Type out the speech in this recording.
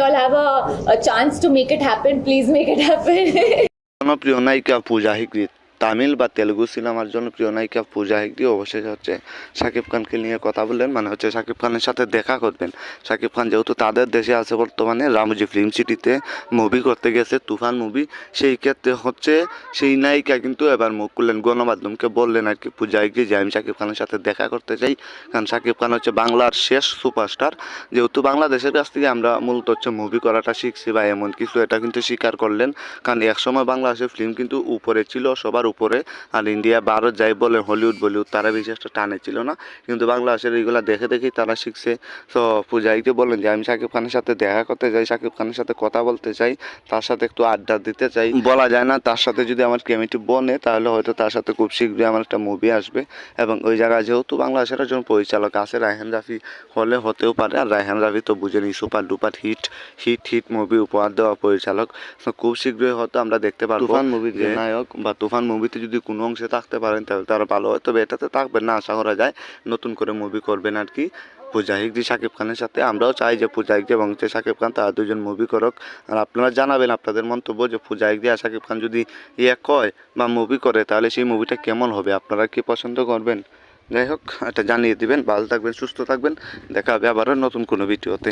all have a chance to make it happen. Please make it happen. জনপ্রিয় নায়িকা পূজা হেগড়ে, তামিল বা তেলুগু সিনেমার জনপ্রিয় নায়িকা পূজা হেগড়ে অবশেষে হচ্ছে শাকিব খানকে নিয়ে কথা বললেন, মানে হচ্ছে শাকিব খানের সাথে দেখা করবেন। শাকিব খান যেহেতু তাদের দেশে আছে বর্তমানে, রামজি ফিল্ম সিটিতে মুভি করতে গেছে, তুফান মুভি, সেই ক্ষেত্রে হচ্ছে সেই নায়িকা কিন্তু এবার মুখ খুললেন, গণমাধ্যমকে বললেন আর কি পূজা হেগড়ে যে আমি শাকিব খানের সাথে দেখা করতে চাই। কারণ শাকিব খান হচ্ছে বাংলার শেষ সুপারস্টার, যেহেতু বাংলাদেশের কাছ থেকে আমরা মূলত হচ্ছে মুভি করাটা শিখছি বা এমন কিছু, এটা কিন্তু স্বীকার করলেন। কারণ একসময় বাংলাদেশের ফিল্ম কিন্তু উপরে ছিল, সবার উপরে, আর ইন্ডিয়া ভারত যাই বলে হলিউড বলিউড তারা বেশি একটা টানে ছিল না, কিন্তু বাংলাদেশের এইগুলা দেখে দেখেই তারা শিখছে। তো পূজাইকে বললেন যে আমি শাকিব খানের সাথে দেখা করতে চাই, শাকিব খানের সাথে কথা বলতে চাই, তার সাথে একটু আড্ডা দিতে চাই। বলা যায় না তার সাথে যদি আমার কেমিস্ট্রি বনে, তাহলে হয়তো তার সাথে খুব শীঘ্রই আমার একটা মুভি আসবে। এবং ওই জায়গায় যেহেতু বাংলাদেশের একজন পরিচালক আছে রায়হান রাফি, হলে হতেও পারে। আর রায়হান রাফি তো বুঝেনি super duper hit hit hit movie উপহার দেওয়া পরিচালক, তো খুব শীঘ্রই হয়তো আমরা দেখতে পারবো তুফান মুভির যে নায়ক, বা তুফান মুভিতে যদি কোনো অংশে থাকতে পারেন তাহলে তারা ভালো হয়। তবে এটাতে থাকবেন না আশা করা যায়, নতুন করে মুভি করবেন আর কি পূজা হেগড়ে শাকিব খানের সাথে। আমরাও চাই যে পূজা হেগড়ে এবং যে শাকিব খান তারা দুজন মুভি করুক। আর আপনারা জানাবেন আপনাদের মন্তব্য যে পূজা হেগড়ে আর শাকিব খান যদি এক হয় বা মুভি করে, তাহলে সেই মুভিটা কেমন হবে, আপনারা কি পছন্দ করবেন? যাই হোক, এটা জানিয়ে দিবেন। ভালো থাকবেন, সুস্থ থাকবেন, দেখা হবে আবারও নতুন কোনো ভিডিওতে।